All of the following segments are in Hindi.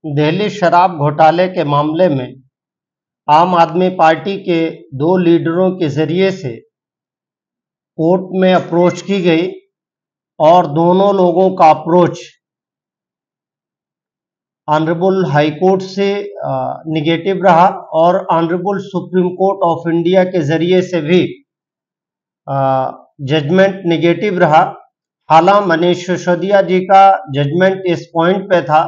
दिल्ली शराब घोटाले के मामले में आम आदमी पार्टी के 2 लीडरों के जरिए से कोर्ट में अप्रोच की गई और दोनों लोगों का अप्रोच ऑनरेबल हाई कोर्ट से निगेटिव रहा और honourable supreme court of India के जरिए से भी जजमेंट निगेटिव रहा। हालांकि मनीष सिसोदिया जी का जजमेंट इस पॉइंट पे था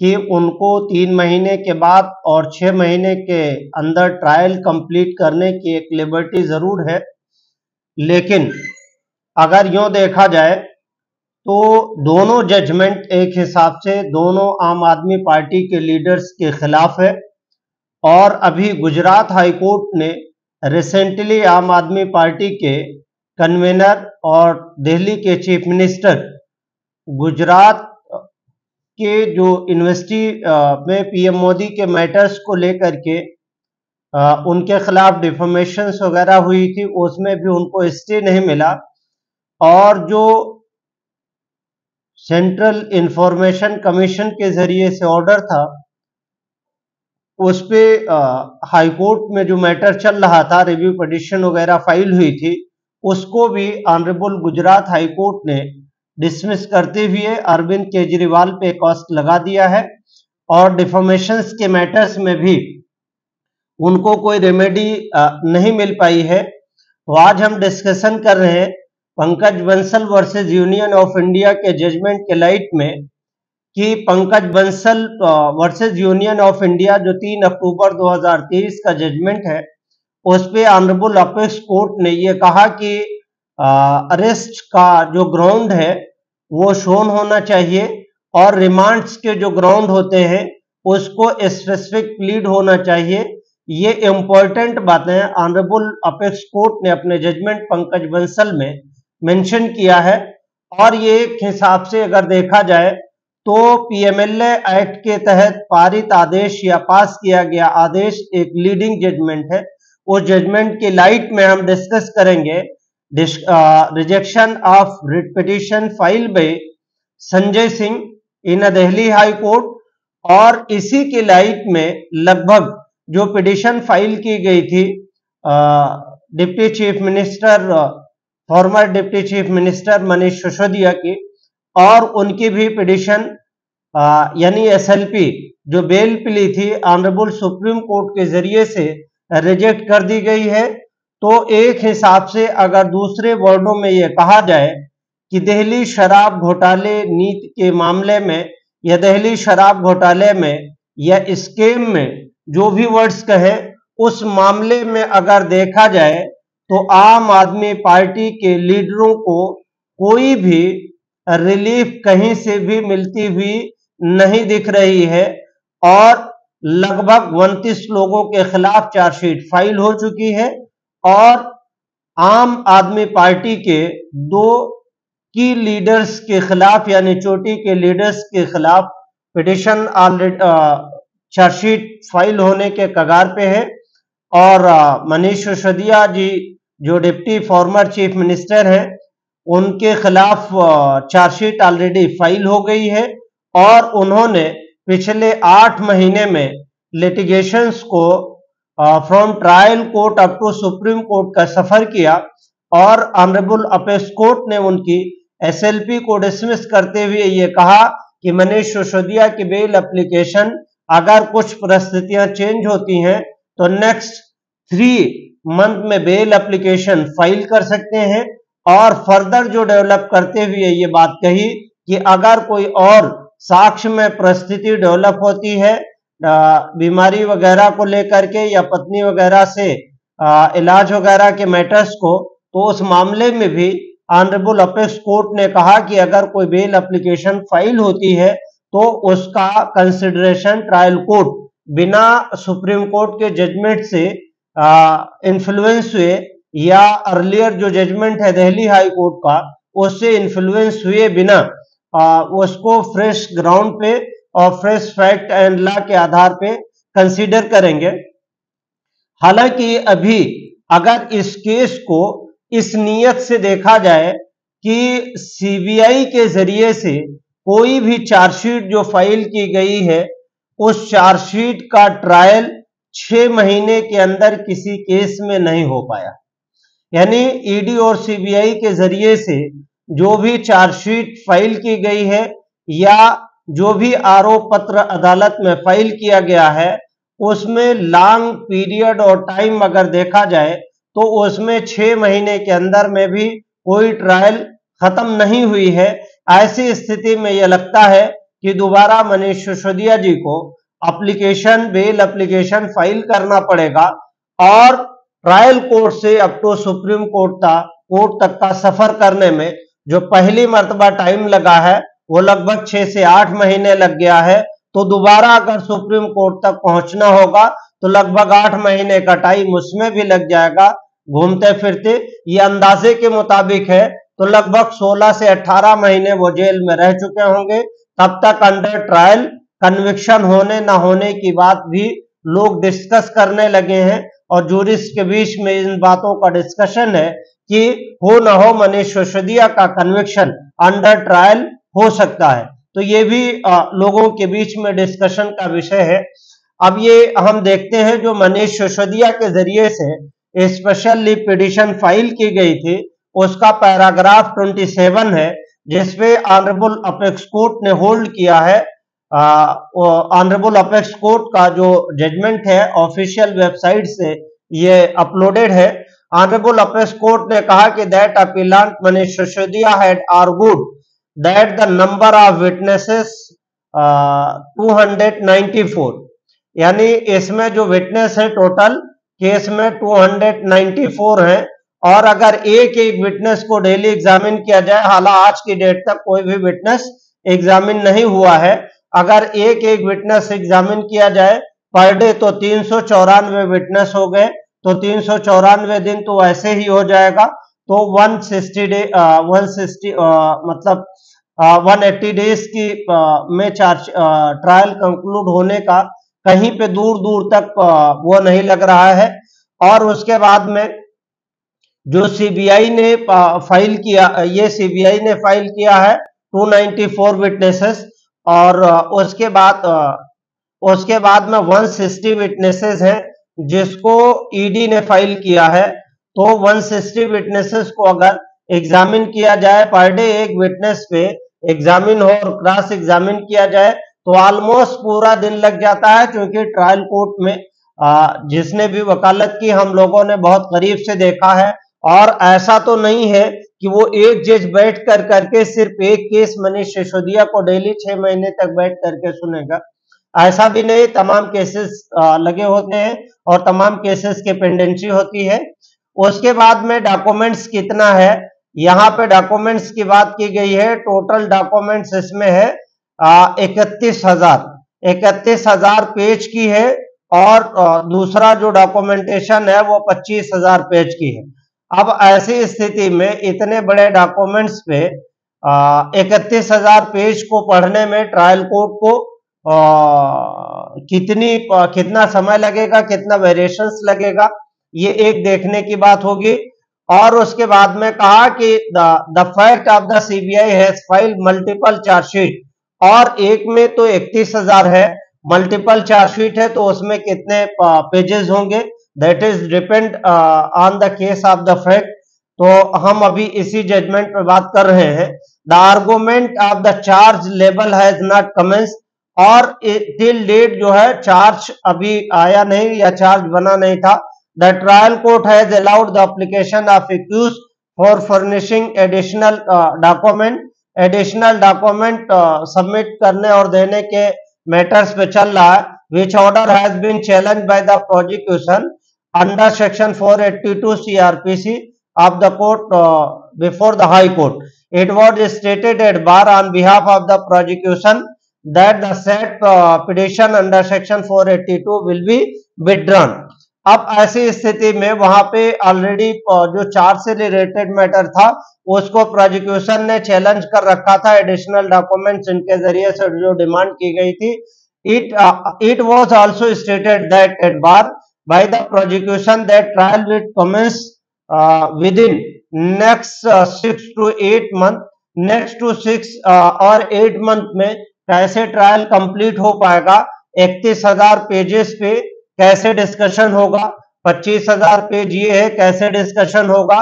कि उनको 3 महीने के बाद और 6 महीने के अंदर ट्रायल कंप्लीट करने की एक लिबर्टी जरूर है, लेकिन अगर यूं देखा जाए तो दोनों जजमेंट एक हिसाब से दोनों आम आदमी पार्टी के लीडर्स के खिलाफ है। और अभी गुजरात हाई कोर्ट ने रिसेंटली आम आदमी पार्टी के कन्वीनर और दिल्ली के चीफ मिनिस्टर गुजरात के जो यूनिवर्सिटी में पीएम मोदी के मैटर्स को लेकर के उनके खिलाफ डिफेमेशंस वगैरह हुई थी, उसमें भी उनको स्टे नहीं मिला। और जो सेंट्रल इंफॉर्मेशन कमीशन के जरिए से ऑर्डर था, उस पे हाई कोर्ट में जो मैटर चल रहा था, रिव्यू पिटीशन वगैरह फाइल हुई थी, उसको भी ऑनरेबल गुजरात हाई कोर्ट ने डिसमिस करते हुए अरविंद केजरीवाल पे कॉस्ट लगा दिया है और डिफॉर्मेशंस के मैटर्स में भी उनको कोई रेमेडी नहीं मिल पाई है। तो आज हम डिस्कशन कर रहे हैं Pankaj Bansal versus union of India के जजमेंट के लाइट में कि Pankaj Bansal versus union of India जो 3 अक्टूबर 2023 का जजमेंट है, उस पे ऑनरेबल अपेक्स कोर्ट ने ये कहा कि अरेस्ट का जो ग्राउंड है वो शोन होना चाहिए और रिमांड्स के जो ग्राउंड होते हैं उसको स्पेसिफिक प्लीड होना चाहिए। ये इंपॉर्टेंट बातें ऑनरेबल अपेक्स कोर्ट ने अपने जजमेंट पंकज बंसल में मेंशन किया है। और ये एक हिसाब से अगर देखा जाए तो पीएमएलए एक्ट के तहत पारित आदेश या पास किया गया आदेश एक लीडिंग जजमेंट है। उस जजमेंट की लाइट में हम डिस्कस करेंगे rejection of writ petition file by Sanjay Singh in Delhi high court. और इसी के लाइट में लगभग जो पिटीशन फाइल की गई थी deputy chief minister farmer deputy chief minister Manish Sisodia की, और उनकी भी पिटीशन यानी एसएलपी जो बेल प्ली थी ऑनरेबल सुप्रीम कोर्ट के जरिए से रिजेक्ट कर दी गई है। तो एक हिसाब से अगर दूसरे वर्डों में यह कहा जाए कि दिल्ली शराब घोटाले नीति के मामले में या दिल्ली शराब घोटाले में या स्कीम में जो भी वर्ड्स कहे, उस मामले में अगर देखा जाए तो आम आदमी पार्टी के लीडरों को कोई भी रिलीफ कहीं से भी मिलती हुई नहीं दिख रही है और लगभग 29 लोगों के खिलाफ चार्जशीट फाइल हो चुकी है और आम आदमी पार्टी के 2 की लीडर्स के खिलाफ यानी चोटी के लीडर्स के खिलाफ पिटीशन ऑलरेडी चार्जशीट फाइल होने के कगार पे है। और मनीष सिसोदिया जी जो डिप्टी फॉर्मर चीफ मिनिस्टर हैं, उनके खिलाफ चार्जशीट ऑलरेडी फाइल हो गई है और उन्होंने पिछले 8 महीने में लिटिगेशंस को from trial court up to supreme court का सफर किया और ऑनरेबल अपेक्स कोर्ट ने उनकी एसएलपी को डिसमिस करते हुए ये कहा कि मनीष सिसोदिया की बेल एप्लीकेशन अगर कुछ परिस्थितियां चेंज होती हैं तो नेक्स्ट 3 मंथ में बेल एप्लीकेशन फाइल कर सकते हैं। और फर्दर जो डेवलप करते हुए ये बात कही कि अगर कोई और साक्ष्य में परिस्थिति डेवलप होती है बीमारी वगैरह को लेकर के या पत्नी वगैरह से इलाज वगैरह के मैटर्स को, तो उस मामले में भी ऑनरेबल अपेक्स कोर्ट ने कहा कि अगर कोई बेल एप्लीकेशन फाइल होती है तो उसका कंसिडरेशन ट्रायल कोर्ट बिना सुप्रीम कोर्ट के जजमेंट से इन्फ्लुएंस हुए या अर्लियर जो जजमेंट है दिल्ली हाई कोर्ट का उससे इन्फ्लुएंस हुए बिना उसको फ्रेश ग्राउंड पे और फ्रेश फैक्ट एंड लॉ के आधार पे कंसीडर करेंगे। हालांकि अभी अगर इस केस को इस नीयत से देखा जाए कि सीबीआई के जरिए से कोई भी चार्जशीट जो फाइल की गई है उस चार्जशीट का ट्रायल 6 महीने के अंदर किसी केस में नहीं हो पाया। यानी ईडी और सीबीआई के जरिए से जो भी चार्जशीट फाइल की गई है या जो भी आरोप पत्र अदालत में फाइल किया गया है, उसमें लॉन्ग पीरियड और टाइम अगर देखा जाए तो उसमें 6 महीने के अंदर में भी कोई ट्रायल खत्म नहीं हुई है। ऐसी स्थिति में यह लगता है कि दोबारा मनीष सिसोदिया जी को बेल एप्लीकेशन फाइल करना पड़ेगा और ट्रायल कोर्ट से अप टू सुप्रीम कोर्ट तक का सफर करने में जो पहली मर्तबा टाइम लगा है वो लगभग 6 से 8 महीने लग गया है। तो दोबारा अगर सुप्रीम कोर्ट तक पहुंचना होगा तो लगभग 8 महीने का टाइम उसमें भी लग जाएगा घूमते फिरते। ये अंदाजे के मुताबिक है तो लगभग 16 से 18 महीने वो जेल में रह चुके होंगे। तब तक अंडर ट्रायल कन्विक्शन होने ना होने की बात भी लोग डिस्कस करने लगे हैं और जूरिस्ट के बीच में इन बातों का डिस्कशन है कि हो ना हो मनीष सिसोदिया का कन्विक्शन अंडर ट्रायल हो सकता है। तो ये भी लोगों के बीच में डिस्कशन का विषय है। अब ये हम देखते हैं जो मनीष सिसोदिया के जरिए से स्पेशल लीव पिटीशन फाइल की गई थी उसका पैराग्राफ 27 है जिसपे ऑनरेबल अपेक्स कोर्ट ने होल्ड किया है। ऑनरेबल अपेक्स कोर्ट का जो जजमेंट है ऑफिशियल वेबसाइट से ये अपलोडेड है। ऑनरेबल अपेक्स कोर्ट ने कहा कि that appellant Manish Sisodia had argued that the number of witnesses 294, यानी इसमें जो विटनेस है टोटल केस में 294 है और अगर एक एक विटनेस को डेली एग्जामिन किया जाए, हालांकि आज की डेट तक कोई भी विटनेस एग्जामिन नहीं हुआ है, अगर एक एक विटनेस एग्जामिन किया जाए पर डे तो 394 विटनेस हो गए। तो 394 दिन तो ऐसे ही हो जाएगा। तो 160 डे 160 मतलब 180 डेज की में ट्रायल कंक्लूड होने का कहीं पे दूर दूर तक वो नहीं लग रहा है। और उसके बाद में जो सीबीआई ने फाइल किया, ये सीबीआई ने फाइल किया है 294 विटनेसेस और उसके बाद में 160 विटनेसेस हैं जिसको ईडी ने फाइल किया है। तो 160 विटनेसेस को अगर एग्जामिन किया जाए पर डे एक विटनेस पे एग्जामिन हो और क्रॉस एग्जामिन किया जाए तो ऑलमोस्ट पूरा दिन लग जाता है, क्योंकि ट्रायल कोर्ट में जिसने भी वकालत की हम लोगों ने बहुत करीब से देखा है और ऐसा तो नहीं है कि वो एक जज बैठ कर करके सिर्फ एक केस मनीष सिसोदिया को डेली 6 महीने तक बैठ करके सुनेगा, ऐसा भी नहीं। तमाम केसेस लगे होते हैं और तमाम केसेस की पेंडेंसी होती है। उसके बाद में डॉक्यूमेंट्स कितना है, यहाँ पे डॉक्यूमेंट्स की बात की गई है। टोटल डॉक्यूमेंट्स इसमें है 31,000 पेज की है और दूसरा जो डॉक्यूमेंटेशन है वो 25,000 पेज की है। अब ऐसी स्थिति में इतने बड़े डॉक्यूमेंट्स पे 31,000 पेज को पढ़ने में ट्रायल कोर्ट को कितना समय लगेगा, कितना वेरिएशंस लगेगा, ये एक देखने की बात होगी। और उसके बाद में कहा कि the fact of the CBI has filed multiple chargesheet, और एक में तो 31,000 है, मल्टीपल चार्जशीट है तो उसमें कितने पेजेस होंगे, that is depend on the case of the fact. तो हम अभी इसी जजमेंट पे बात कर रहे हैं। The argument of the charge level has not commence, और टिल डेट जो है चार्ज अभी आया नहीं या चार्ज बना नहीं था। The trial court has allowed the application of accuse for furnishing additional document submit करने और देने के मैटर्स पे चल रहा है। Which order has been challenge by the prosecution under section 482 CRPC of the court before the High Court. It was stated at bar on behalf of the prosecution that the said petition under section 482 will be withdrawn. अब ऐसी स्थिति में वहां पे ऑलरेडी जो चार्ज से रिलेटेड मैटर था उसको प्रोसिक्यूशन ने चैलेंज कर रखा था। एडिशनल डॉक्यूमेंट्स इनके जरिए से जो डिमांड की गई थी, it was also stated that at bar by the prosecution that trial will commence within next 6 to 8 month, next to 6 और 8 मंथ में कैसे ट्रायल कंप्लीट हो पाएगा 31,000 पेजेस पे कैसे डिस्कशन होगा, 25,000 पेज ये है कैसे डिस्कशन होगा,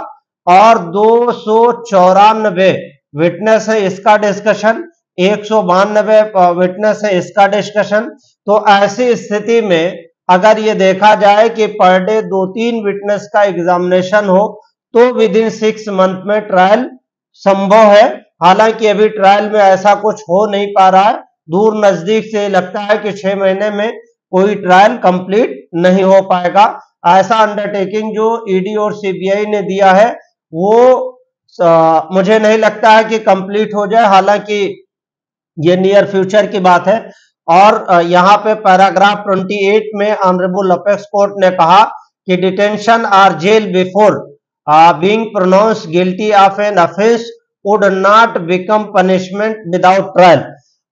और 294 विटनेस है इसका डिस्कशन, 192 विटनेस है इसका डिस्कशन। तो ऐसी स्थिति में अगर ये देखा जाए कि पर डे 2-3 विटनेस का एग्जामिनेशन हो तो विद इन 6 मंथ में ट्रायल संभव है। हालांकि अभी ट्रायल में ऐसा कुछ हो नहीं पा रहा है, दूर नजदीक से लगता है कि 6 महीने में कोई ट्रायल कंप्लीट नहीं हो पाएगा। ऐसा अंडरटेकिंग जो ईडी और सीबीआई ने दिया है वो मुझे नहीं लगता है कि कंप्लीट हो जाए, हालांकि ये नियर फ्यूचर की बात है। और यहाँ पे पैराग्राफ 28 में ऑनरेबल अपेक्स कोर्ट ने कहा कि डिटेंशन और jail before being pronounce guilty of an offence would not become punishment without trial.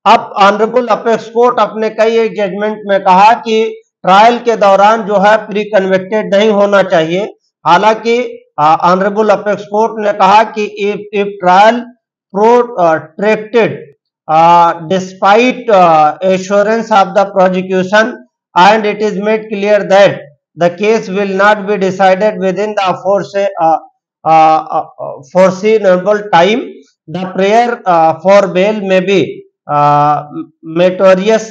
अब ऑनरेबल अपेक्स कोर्ट अपने कई एक जजमेंट में कहा कि ट्रायल के दौरान जो है प्री कन्विक्टेड नहीं होना चाहिए। हालांकि ऑनरेबल अपेक्स कोर्ट ने कहा कि if trial protracted despite assurance of the prosecution and it is made clear that the case will not be decided within the foreseeable time, the prayer for bail may be meritorious।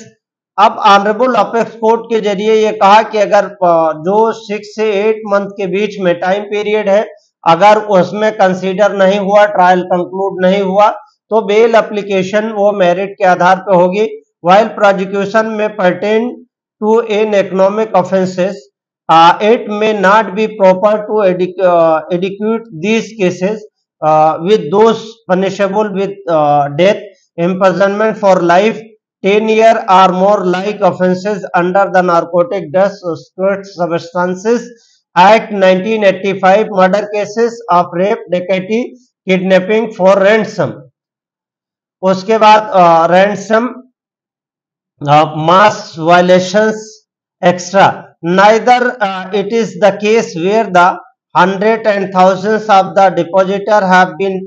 अब ऑनरेबल अपेक्स कोर्ट के जरिए ये कहा कि अगर जो 6 से 8 मंथ के बीच में टाइम पीरियड है, अगर उसमें कंसीडर नहीं हुआ, ट्रायल कंक्लूड नहीं हुआ, तो बेल एप्लीकेशन वो मेरिट के आधार पर होगी। वाइल प्रोसिक्यूशन में pertain to an economic offences it may not be proper to adjudicate these cases with those punishable with death, imprisonment for life, 10 year or more like offenses under the Narcotic Drugs Substances Act 1985, murder cases of rape, डकैती, किडनैपिंग for ransom। उसके बाद ransom mass violations extra, neither it is the case where the hundreds and thousands of the depositor have been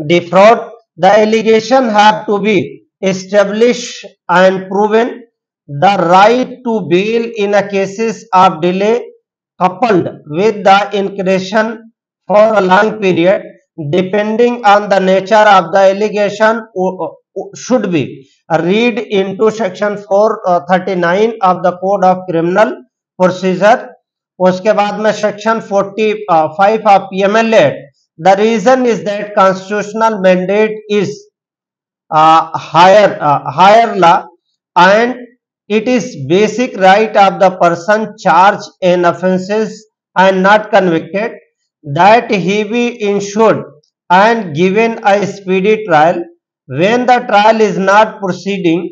defraud, the allegation have to be established and proven, the right to bail in a cases of delay coupled with the incarceration for a long period depending on the nature of the allegation should be read into section 439 of the code of criminal procedure। उसके बाद में section 45 of PML Act, the reason is that constitutional mandate is higher law and it is basic right of the person charged in offenses and not convicted that he be ensured and given a speedy trial when the trial is not proceeding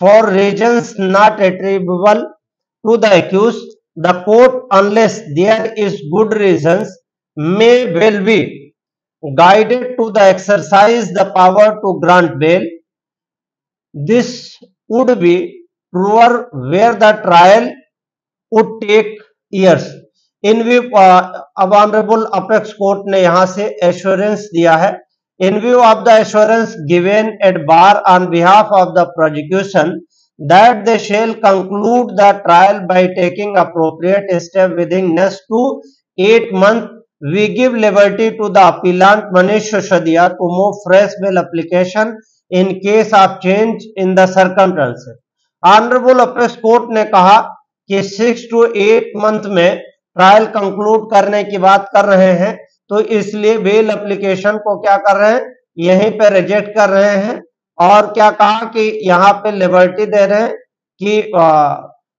for reasons not attributable to the accused, the court unless there is good reasons may well be guided to the exercise the power to grant bail। This would be truer where the trial would take years। In view अब ऑनरेबल अपेक्स कोर्ट ने यहां से एश्योरेंस दिया है, in view of the assurance given at bar on behalf of the prosecution that they shall conclude the trial by taking appropriate step within next 2 to 8 months, we give liberty to the appellant Manish Sisodia to move fresh bail application in case of change in the circumstances। Honourable apex court ने कहा कि 6 to 8 month में ट्रायल कंक्लूड करने की बात कर रहे हैं, तो इसलिए बेल एप्लीकेशन को क्या कर रहे हैं, यहीं पे रिजेक्ट कर रहे हैं। और क्या कहा कि यहाँ पे लिबर्टी दे रहे हैं कि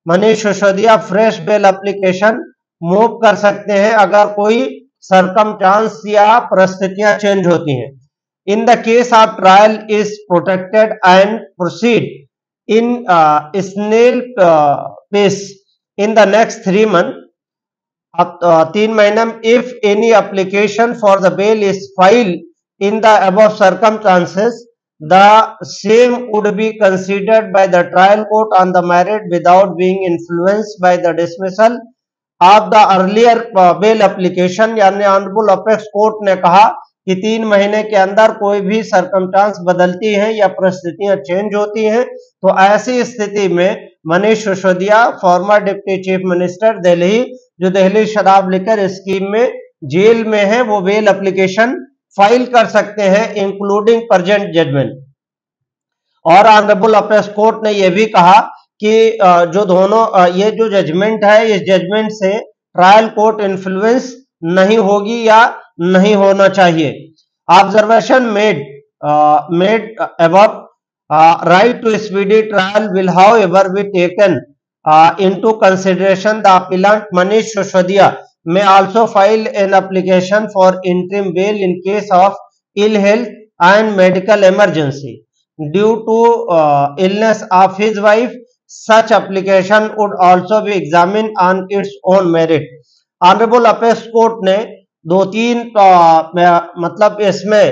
Manish Sisodia fresh bail application move कर सकते हैं अगर कोई सरकमस्टांस या परिस्थितियां चेंज होती हैं। In the case of trial is protected and proceed in snail pace in the next 3 months, 3 महीने में, if any application for the bail is filed in the above circumstances, the same would be considered by the trial court on the merit without being influenced by the dismissal of the earlier bail application। यानी ऑनरेबल अपेक्स कोर्ट ने कहा कि 3 महीने के अंदर कोई भी सर्कमस्टांस बदलती है या परिस्थितियां चेंज होती हैं तो ऐसी स्थिति में Manish Sisodia, farmer deputy chief minister Delhi, जो दिल्ली शराब लिकर स्कीम में जेल में है, वो बेल एप्लीकेशन फाइल कर सकते हैं इंक्लूडिंग प्रेजेंट जजमेंट। और ऑनरेबल अपेक्स कोर्ट ने यह भी कहा कि जो दोनों ये जो जजमेंट है, इस जजमेंट से ट्रायल कोर्ट इन्फ्लुएंस नहीं होगी या नहीं होना चाहिए। Observation made above right to speedy trial will however be taken into consideration. The appellant Manish Sisodia may also file an application for interim bail in case of ill health and medical emergency due to illness of his wife. Such application would also be examined on its own merit. Honourable apex court ने दो तीन मतलब इसमें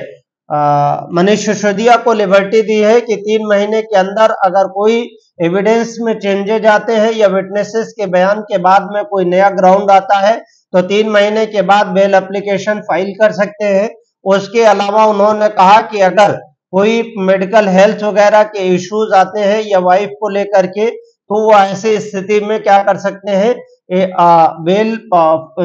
मनीष सिसोदिया को लिबर्टी दी है कि 3 महीने के अंदर अगर कोई एविडेंस में चेंजेज आते हैं या विटनेसेस के बयान के बाद में कोई नया ग्राउंड आता है तो 3 महीने के बाद बेल एप्लीकेशन फाइल कर सकते हैं। उसके अलावा उन्होंने कहा कि अगर कोई मेडिकल हेल्थ वगैरह के इश्यूज आते हैं या वाइफ को लेकर के, तो वो ऐसी स्थिति में क्या कर सकते हैं, बेल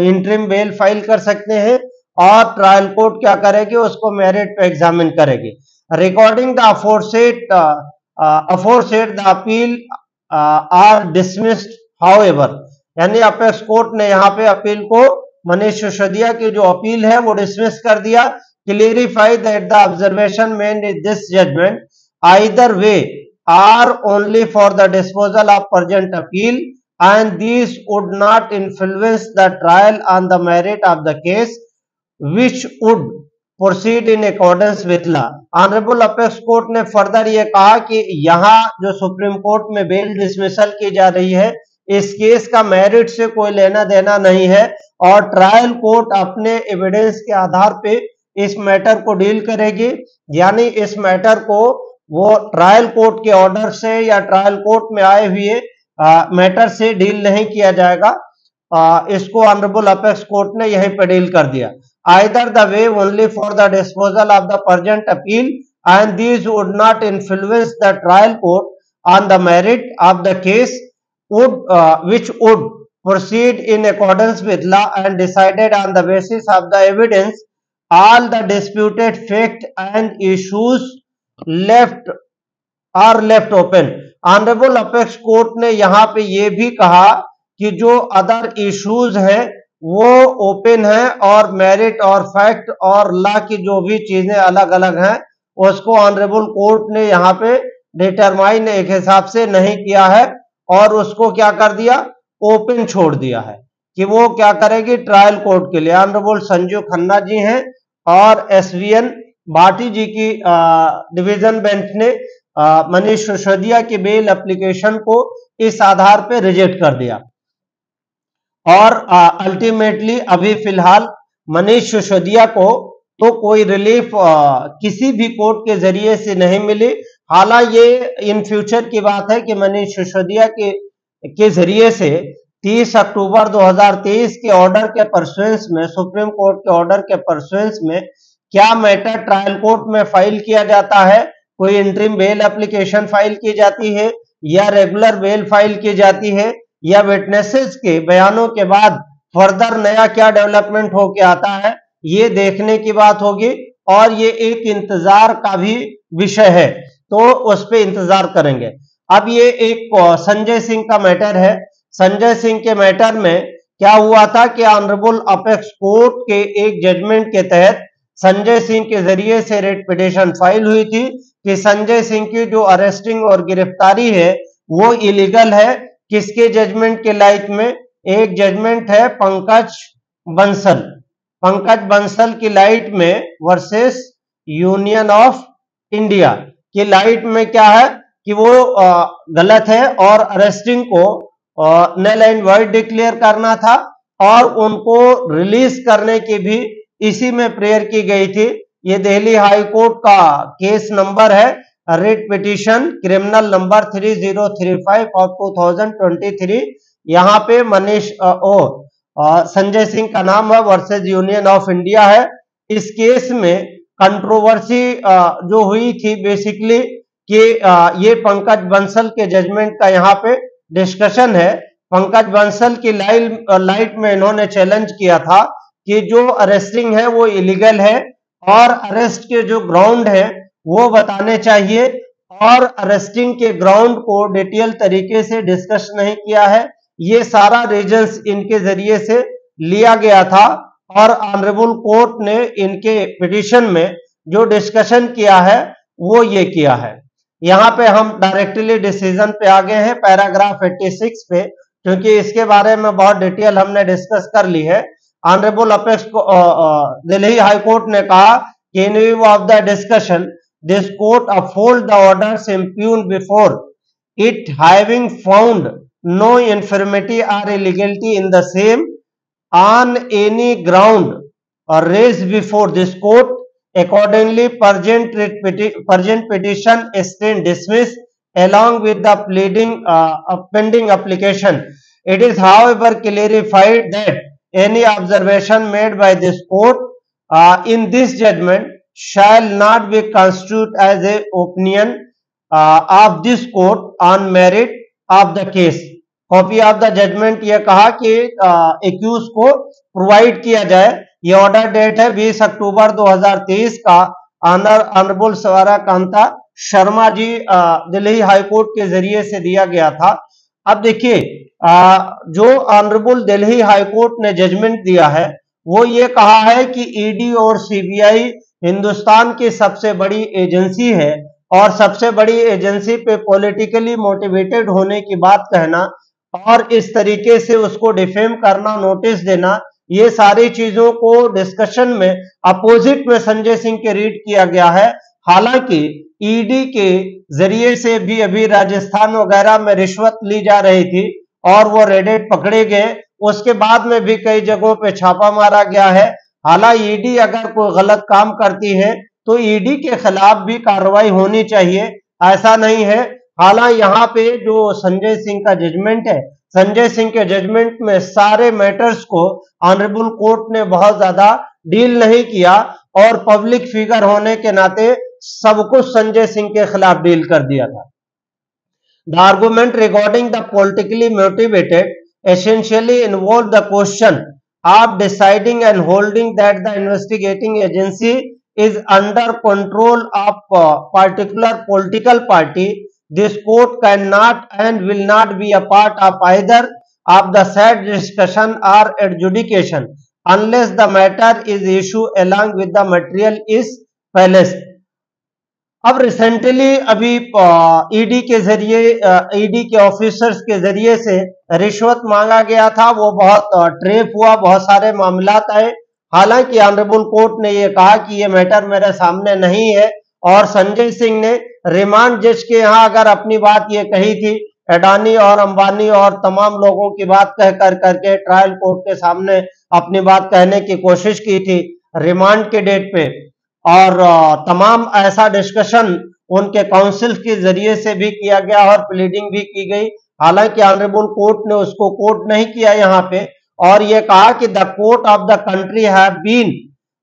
इंटरिम बेल फाइल कर सकते हैं और ट्रायल कोर्ट क्या करेगी, उसको मेरिट पे एग्जामिन करेगी। Recording the aforesaid the appeal or dismissed however, यानी अपेक्स कोर्ट ने यहाँ पे अपील को, मनीष सिसोदिया की जो अपील है वो डिसमिस कर दिया। Clarify that the observation made in this judgment either way are only for the disposal of present appeal and this would not influence the trial on the merit of the case which would proceed in accordance with law. Honourable apex court ने फर्दर ये कहा कि यहाँ जो सुप्रीम कोर्ट में बेल डिसमिसल की जा रही है, इस केस का मेरिट से कोई लेना देना नहीं है और ट्रायल कोर्ट अपने एविडेंस के आधार पे इस मैटर को डील करेगी। यानी इस मैटर को वो ट्रायल कोर्ट के ऑर्डर से या ट्रायल कोर्ट में आए हुए मैटर से डील नहीं किया जाएगा। इसको ऑनरेबल अपेक्स कोर्ट ने यहीं पर डील कर दिया। Either the way only for the disposal of the present appeal and these would not influence the trial court on the merit of the case would which would proceed in accordance with law and decided on the basis of the evidence. All the disputed fact and issues are left open. Honourable apex court ने यहाँ पे ये भी कहा कि जो अदर इश्यूज है वो ओपन है और मेरिट और फैक्ट और लॉ की जो भी चीजें अलग अलग हैं उसको ऑनरेबल कोर्ट ने यहाँ पे डिटरमाइन एक हिसाब से नहीं किया है और उसको क्या कर दिया, ओपन छोड़ दिया है कि वो क्या करेगी ट्रायल कोर्ट के लिए। ऑनरेबल संजीव खन्ना जी हैं और एसवीएन भाटी जी की डिवीजन बेंच ने मनीष सिसोदिया की बेल एप्लीकेशन को इस आधार पे रिजेक्ट कर दिया और अल्टीमेटली अभी फिलहाल मनीष सिसोदिया को तो कोई रिलीफ किसी भी कोर्ट के जरिए से नहीं मिली। हालांकि ये इन फ्यूचर की बात है कि मनीष सिसोदिया के जरिए से 30 अक्टूबर 2023 के ऑर्डर के परसुएंस में, सुप्रीम कोर्ट के ऑर्डर के परसुएंस में क्या मैटर ट्रायल कोर्ट में फाइल किया जाता है, कोई इंटरिम बेल एप्लीकेशन फाइल की जाती है या रेगुलर बेल फाइल की जाती है या विटनेसेस के बयानों के बाद फर्दर नया क्या डेवलपमेंट होके आता है, ये देखने की बात होगी और ये एक इंतजार का भी विषय है, तो उस पे इंतजार करेंगे। अब ये एक संजय सिंह का मैटर है। संजय सिंह के मैटर में क्या हुआ था कि ऑनरेबल अपेक्स कोर्ट के एक जजमेंट के तहत संजय सिंह के जरिए से रेट पिटीशन फाइल हुई थी कि संजय सिंह की जो अरेस्टिंग और गिरफ्तारी है वो इलीगल है। किसके जजमेंट के लाइट में? एक जजमेंट है पंकज बंसल की लाइट में वर्सेस यूनियन ऑफ इंडिया की लाइट में क्या है कि वो गलत है और अरेस्टिंग को नल एंड वॉइड डिक्लेयर करना था और उनको रिलीज करने की भी इसी में प्रेयर की गई थी। ये दिल्ली हाई कोर्ट का केस नंबर है, writ petition criminal number 3035 of 2023। यहाँ पे मनीष संजय सिंह का नाम है वर्सेस यूनियन ऑफ इंडिया है। इस केस में कंट्रोवर्सी जो हुई थी बेसिकली कि ये पंकज बंसल के जजमेंट का यहाँ पे डिस्कशन है। पंकज बंसल की लाइट में इन्होंने चैलेंज किया था कि जो अरेस्टिंग है वो इलीगल है और अरेस्ट के जो ग्राउंड है वो बताने चाहिए, और अरेस्टिंग के ग्राउंड को डिटेल तरीके से डिस्कस नहीं किया है। ये सारा रीजंस इनके जरिए से लिया गया था और ऑनरेबल कोर्ट ने इनके पिटीशन में जो डिस्कशन किया है वो ये किया है। यहाँ पे हम डायरेक्टली डिसीजन पे आ गए हैं, पैराग्राफ 86 पे, क्योंकि इसके बारे में बहुत डिटेल हमने डिस्कस कर ली है। Honourable apex Delhi high court ने कहा कि इन view of the discussion this court uphold the orders impugned before it having found no infirmity or illegality in the same on any ground or raised before this court. Accordingly, purgent petition is then dismissed along with the pending application. It is, however, clarified that any observation made by this court in this judgment shall not be construed as a opinion of this court on merit of the case. Copy of the judgment ये कहा कि एक्यूज को प्रोवाइड किया जाए। ये ऑर्डर डेट है 20 अक्टूबर 2023 का। ऑनरेबल सवारा कांता शर्मा जी दिल्ली हाई कोर्ट के जरिए से दिया गया था। अब देखिए जो ऑनरेबल दिल्ली हाई कोर्ट ने जजमेंट दिया है वो ये कहा है कि ईडी और सीबीआई हिंदुस्तान की सबसे बड़ी एजेंसी है और सबसे बड़ी एजेंसी पे पॉलिटिकली मोटिवेटेड होने की बात कहना और इस तरीके से उसको डिफेम करना, नोटिस देना, ये सारी चीजों को डिस्कशन में अपोजिट में संजय सिंह के रीड किया गया है। हालांकि ईडी के जरिए से भी अभी राजस्थान वगैरह में रिश्वत ली जा रही थी और वो रेडेड पकड़े गए, उसके बाद में भी कई जगहों पे छापा मारा गया है। हालांकि ईडी अगर कोई गलत काम करती है तो ईडी के खिलाफ भी कार्रवाई होनी चाहिए, ऐसा नहीं है। हालांकि यहाँ पे जो संजय सिंह का जजमेंट है, संजय सिंह के जजमेंट में सारे मैटर्स को ऑनरेबल कोर्ट ने बहुत ज्यादा डील नहीं किया और पब्लिक फिगर होने के नाते सब कुछ संजय सिंह के खिलाफ डील कर दिया था। The argument regarding the politically motivated essentially involve the question of deciding and holding that the investigating agency is under control of a particular political party. This court cannot and will not be a part of either of the said discussion or adjudication unless the matter is issued along with the material is placed. अब रिसेंटली अभी ईडी के जरिए ईडी के ऑफिसर्स के जरिए से रिश्वत मांगा गया था, वो बहुत ट्रेप हुआ, बहुत सारे मामलात आए। हालांकि ऑनरेबल कोर्ट ने ये कहा कि ये मैटर मेरे सामने नहीं है और संजय सिंह ने रिमांड जज के यहाँ अगर अपनी बात ये कही थी, अडानी और अंबानी और तमाम लोगों की बात कह करके ट्रायल कोर्ट के सामने अपनी बात कहने की कोशिश की थी रिमांड के डेट पे, और तमाम ऐसा डिस्कशन उनके काउंसिल के जरिए से भी किया गया और प्लीडिंग भी की गई। हालांकि ऑनरेबल कोर्ट ने उसको कोर्ट नहीं किया यहाँ पे और ये कहा कि the court of the country have been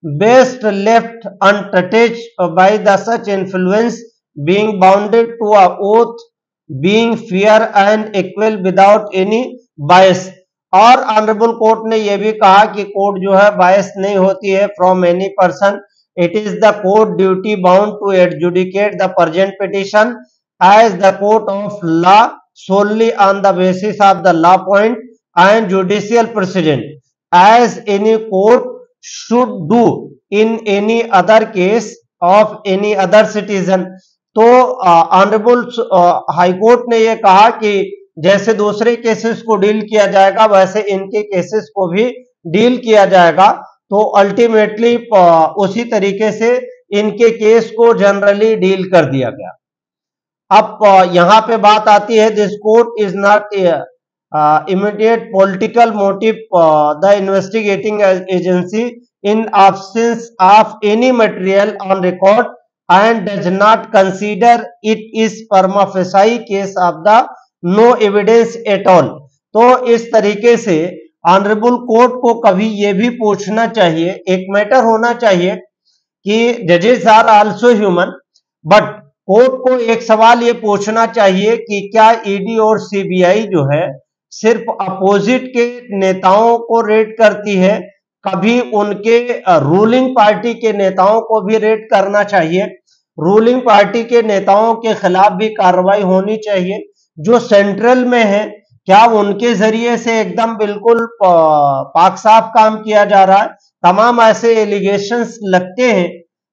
best left untouched by the such influence being bounded to a oath being fair and equal without any bias. और ऑनरेबल कोर्ट ने यह भी कहा कि कोर्ट जो है बायस नहीं होती है from any person. It is the court duty bound to adjudicate the present petition as the court of law solely on the basis of the law point and judicial precedent, as any court should do in any other case of any other citizen. तो ऑनरेबल हाई कोर्ट ने ये कहा कि जैसे दूसरे केसेस को डील किया जाएगा वैसे इनके केसेस को भी डील किया जाएगा। तो अल्टीमेटली उसी तरीके से इनके केस को जनरली डील कर दिया गया। अब यहाँ पे बात आती है this court is not immediate political motive the investigating agency in absence of any material on record and does not consider it is prima facie case of the no evidence at all. तो इस तरीके से ऑनरेबल कोर्ट को कभी ये भी पूछना चाहिए, एक मैटर होना चाहिए कि जजेस are also human but court को एक सवाल ये पूछना चाहिए कि क्या ईडी और सीबीआई जो है सिर्फ अपोजिट के नेताओं को रेड करती है, कभी उनके रूलिंग पार्टी के नेताओं को भी रेड करना चाहिए। रूलिंग पार्टी के नेताओं के खिलाफ भी कार्रवाई होनी चाहिए। जो सेंट्रल में है, क्या उनके जरिए से एकदम बिल्कुल पाक साफ काम किया जा रहा है? तमाम ऐसे एलिगेशंस लगते हैं,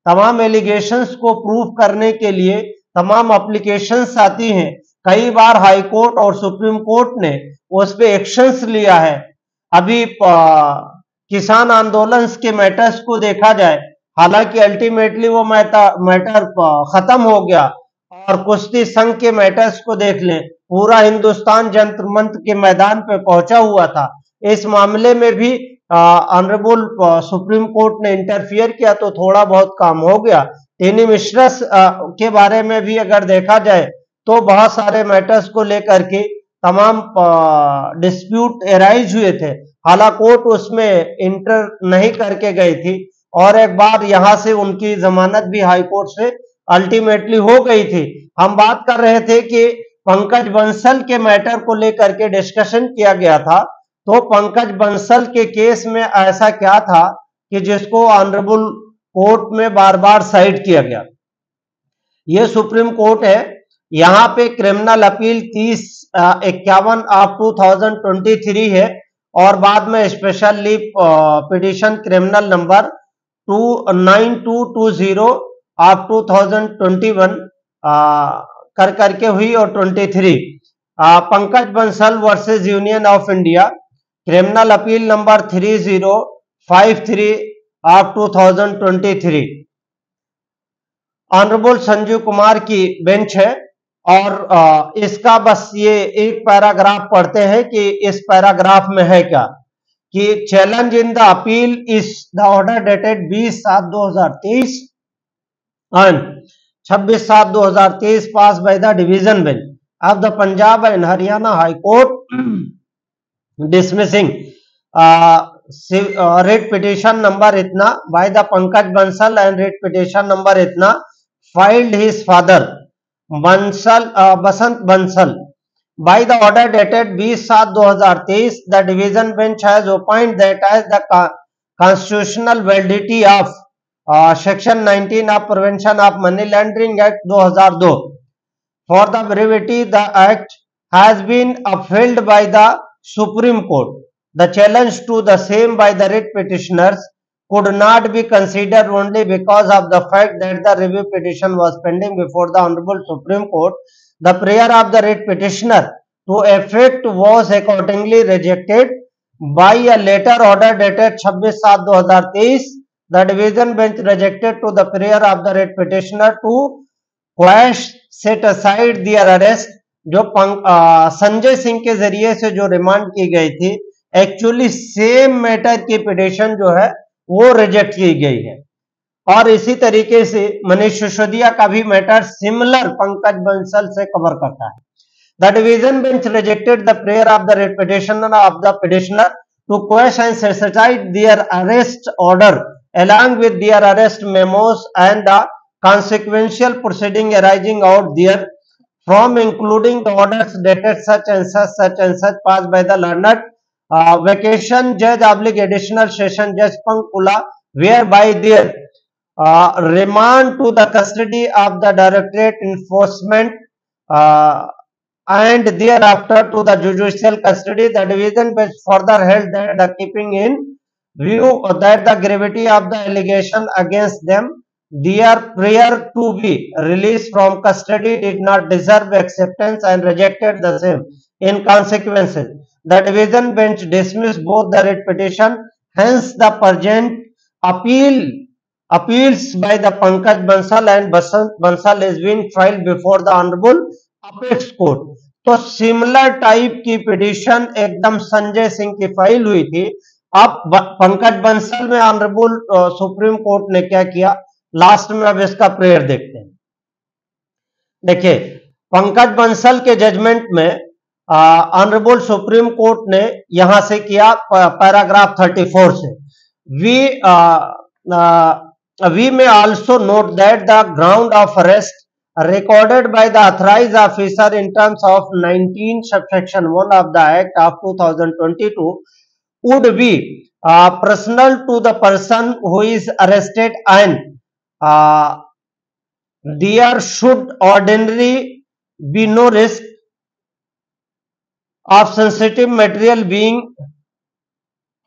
तमाम एलिगेशंस को प्रूव करने के लिए तमाम एप्लीकेशंस आती हैं। कई बार हाई कोर्ट और सुप्रीम कोर्ट ने उस पे एक्शंस लिया है। अभी किसान आंदोलन के मैटर्स को देखा जाए, हालांकि अल्टीमेटली वो मैटर खत्म हो गया, और कुश्ती संघ के मैटर्स को देख लें, पूरा हिंदुस्तान जंतर मंतर के मैदान पे पहुंचा हुआ था। इस मामले में भी ऑनरेबल सुप्रीम कोर्ट ने इंटरफियर किया तो थोड़ा बहुत काम हो गया। टेनी मिश्रा के बारे में भी अगर देखा जाए तो बहुत सारे मैटर्स को लेकर के तमाम डिस्प्यूट एराइज हुए थे, हालांकि कोर्ट उसमें इंटर नहीं करके गई थी, और एक बार यहां से उनकी जमानत भी हाई कोर्ट से अल्टीमेटली हो गई थी। हम बात कर रहे थे कि पंकज बंसल के मैटर को लेकर के डिस्कशन किया गया था, तो पंकज बंसल के केस में ऐसा क्या था कि जिसको ऑनरेबल कोर्ट में बार बार साइड किया गया? यह सुप्रीम कोर्ट है, यहां पे क्रिमिनल अपील 3051 ऑफ 2023 है, और बाद में special leave petition criminal number 29220 of 2021 करके हुई, और 23 Pankaj Bansal versus union of India criminal appeal number 3053 of 2023। Honourable Sanjeev Kumar की बेंच है, और इसका बस ये एक पैराग्राफ पढ़ते हैं कि इस पैराग्राफ में है क्या, कि challenge in the appeal is the order dated 20/7/2023 and 26/7/2023 passed by the division bench of the Punjab and Haryana high court dismissing writ petition number इतना by the Pankaj Bansal and writ petition number इतना filed his father Basant Bansal by the order dated 20/7/2023 the division bench has opined that as the constitutional validity of section 19 of prevention of money laundering act 2002 for the brevity the act has been upheld by the supreme court. The challenge to the same by the writ petitioners could not be considered only because of the fact that the review petition was pending before the honorable supreme court. The prayer of the writ petitioner to effect was accordingly rejected by a later order dated 26/7/2023. The division bench rejected to the prayer of the writ petitioner to quash set aside their arrest. जो संजय सिंह के जरिए से जो रिमांड की गई थी, एक्चुअली सेम मैटर की पिटिशन जो है वो रिजेक्ट की गई है। और इसी तरीके से मनीष सिसोदिया का भी मैटर सिमिलर पंकज बंसल से कवर करता है। The division bench rejected the prayer of the writ petitioner of the petitioner to quash and set aside their arrest order along with their arrest memos and the consequential proceeding arising out there from, including the orders dated such and such passed by the learned vacation judge / additional session judge Pankula, whereby their remand to the custody of the directorate enforcement and thereafter to the judicial custody. The division bench further held that the keeping in view that the gravity of the allegation against them, their prayer to be released from custody did not deserve acceptance and rejected the same. In consequence, the division bench dismissed both the writ petition. Hence, the present appeals by the Pankaj Bansal and Basant Bansal is being filed before the Honorable Apex Court. तो सिमिलर टाइप की पिटिशन एकदम संजय सिंह की फाइल हुई थी। अब पंकज बंसल में ऑनरेबल सुप्रीम कोर्ट ने क्या किया, लास्ट में अब इसका प्रेयर देखते हैं। देखिए, पंकज बंसल के जजमेंट में ऑनरेबल सुप्रीम कोर्ट ने यहां से किया पैराग्राफ 34 से, we may also note that the ground of arrest recorded by the authorized officer in terms of 19 subsection 1 of the Act of 2022 would be personal to the person who is arrested, and there should ordinarily be no risk of sensitive material being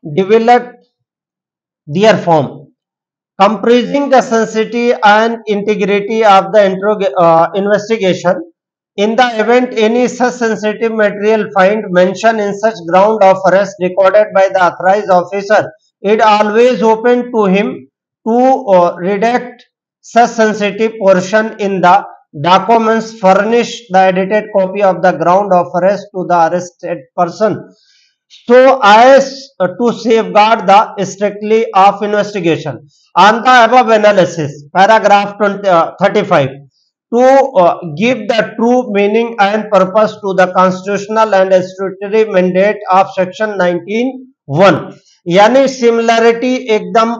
developed therefrom, comprising the sensitivity and integrity of the investigation. In the event any such sensitive material find mentioned in such ground of arrest recorded by the authorized officer, it always open to him to redact such sensitive portion in the documents, furnish the edited copy of the ground of arrest to the arrested person, so as to safeguard the strictly of investigation. On the above analysis, paragraph 35, to give the true meaning and purpose to the constitutional and statutory mandate of section 19(1), यानी सिमिलरिटी एकदम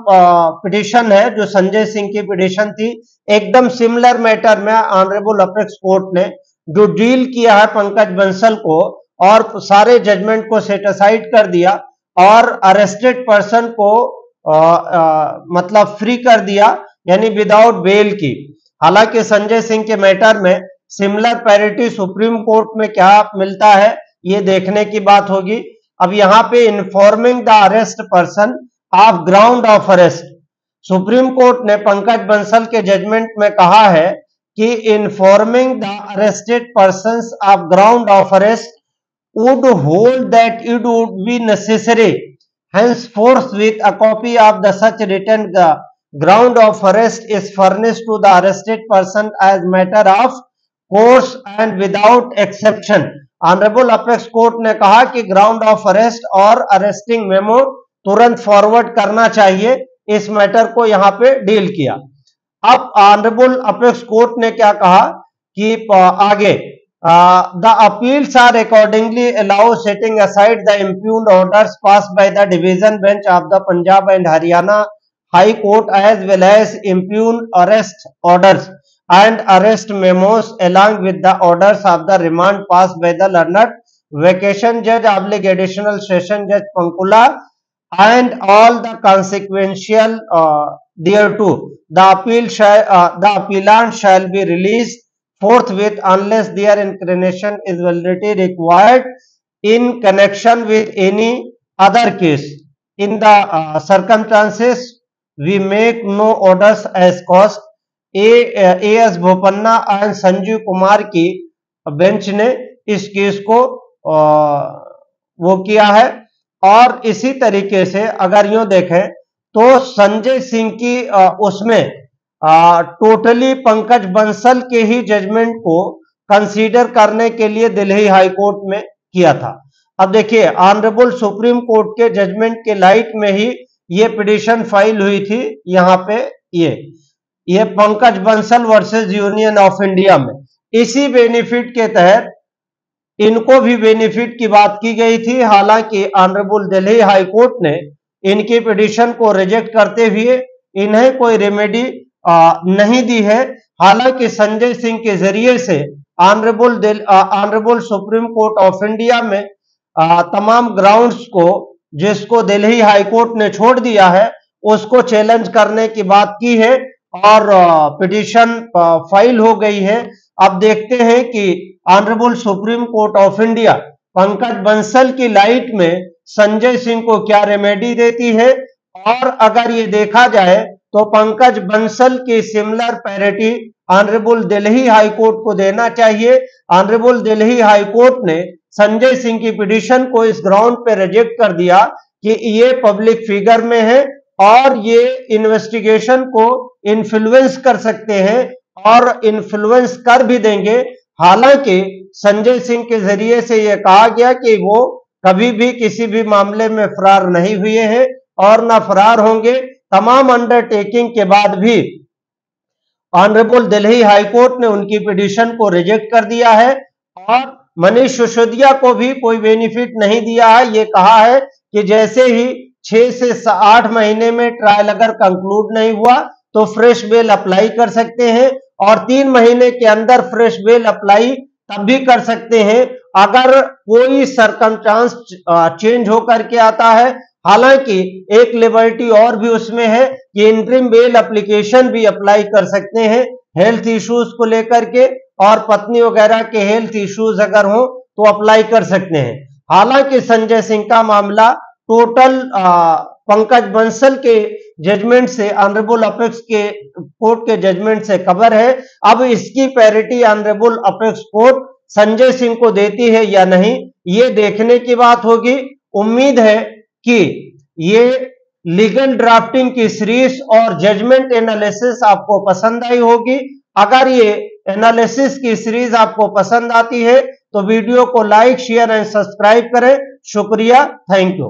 पिटिशन है जो संजय सिंह की पिटिशन थी, एकदम सिमिलर मैटर में ऑनरेबल अपेक्स कोर्ट ने जो डील किया है पंकज बंसल को और सारे जजमेंट को सेटिसाइड कर दिया और अरेस्टेड पर्सन को मतलब फ्री कर दिया, यानी विदाउट बेल की। हालांकि संजय सिंह के मैटर में सिमिलर पैरिटी सुप्रीम कोर्ट में क्या मिलता है ये देखने की बात होगी। अब यहां पे informing the arrest person of ground of arrest, supreme court ने पंकज बंसल के जजमेंट में कहा है कि informing the arrested persons of ground of arrest would hold that it would be necessary henceforth with a copy of the such written ground of arrest is furnished to the arrested person as matter of course and without exception। Honourable apex court ने कहा कि ग्राउंड ऑफ अरेस्ट और अरेस्टिंग मेमो तुरंत फॉरवर्ड करना चाहिए, इस मैटर को यहां पे डील किया। अब ऑनरेबल अपेक्स कोर्ट ने क्या कहा कि आगे the appeals are accordingly allowed setting aside the impugned orders passed by the division bench of the Punjab and Haryana High Court as well as impugned arrest orders and arrest memos along with the orders of the remand passed by the learned vacation judge / additional session judge Pankula and all the consequential thereto. The appellant shall be released forthwith unless their inclination is validity required in connection with any other case. In the circumstances, we make no orders as caused। A.S. Bopanna and Sanjeev Kumar की बेंच ने इस केस को वो किया है। और इसी तरीके से अगर यूं देखें तो संजय सिंह की उसमें टोटली पंकज बंसल के ही जजमेंट को कंसीडर करने के लिए दिल्ली हाई कोर्ट में किया था। अब देखिए ऑनरेबल सुप्रीम कोर्ट के जजमेंट के लाइट में ही ये पिटीशन फाइल हुई थी। यहां पे ये Pankaj Bansal versus union of India में इसी बेनिफिट के तहत इनको भी बेनिफिट की बात की गई थी। हालांकि ऑनरेबल दिल्ली हाई कोर्ट ने इनकी पिटीशन को रिजेक्ट करते हुए इन्हें कोई रेमेडी नहीं दी है। हालांकि संजय सिंह के जरिए से honourable supreme court of India में तमाम ग्राउंड्स को जिसको दिल्ली हाई कोर्ट ने छोड़ दिया है उसको चैलेंज करने की बात की है और पिटीशन फाइल हो गई है। अब देखते हैं कि honourable supreme court of India Pankaj Bansal की लाइट में संजय सिंह को क्या रेमेडी देती है। और अगर ये देखा जाए तो पंकज बंसल की similar parity honourable Delhi high court को देना चाहिए। ऑनरेबल दिल्ली हाई कोर्ट ने संजय सिंह की पिटीशन को इस ग्राउंड पे रिजेक्ट कर दिया कि ये पब्लिक फिगर में है और ये इन्वेस्टिगेशन को इन्फ्लुएंस कर सकते हैं और इन्फ्लुएंस कर भी देंगे। हालांकि संजय सिंह के जरिए से यह कहा गया कि वो कभी भी किसी भी मामले में फरार नहीं हुए हैं और ना फरार होंगे। तमाम अंडरटेकिंग के बाद भी ऑनरेबल दिल्ली हाई कोर्ट ने उनकी पिटीशन को रिजेक्ट कर दिया है और मनीष सिसोदिया को भी कोई बेनिफिट नहीं दिया है। ये कहा है कि जैसे ही 6 से 8 महीने में ट्रायल अगर कंक्लूड नहीं हुआ तो फ्रेश बेल अप्लाई कर सकते हैं और 3 महीने के अंदर फ्रेश बेल अप्लाई तब भी कर सकते हैं अगर कोई सरकमस्टांस चेंज होकर के आता है। हालांकि एक लिबर्टी और भी उसमें है कि इंटरिम बेल एप्लीकेशन भी अप्लाई कर सकते हैं हेल्थ इश्यूज को लेकर के, और पत्नी वगैरह के हेल्थ इश्यूज अगर हो तो अप्लाई कर सकते हैं। हालांकि संजय सिंह का मामला टोटल पंकज बंसल के जजमेंट से, ऑनरेबल अपेक्स के कोर्ट के जजमेंट से कवर है। अब इसकी parity honourable apex court Sanjay Singh को देती है या नहीं, ये देखने की बात होगी। उम्मीद है कि ये लीगल ड्राफ्टिंग की सीरीज और जजमेंट एनालिसिस आपको पसंद आई होगी। अगर ये एनालिसिस की सीरीज आपको पसंद आती है तो वीडियो को लाइक, शेयर एंड सब्सक्राइब करें। शुक्रिया, थैंक यू।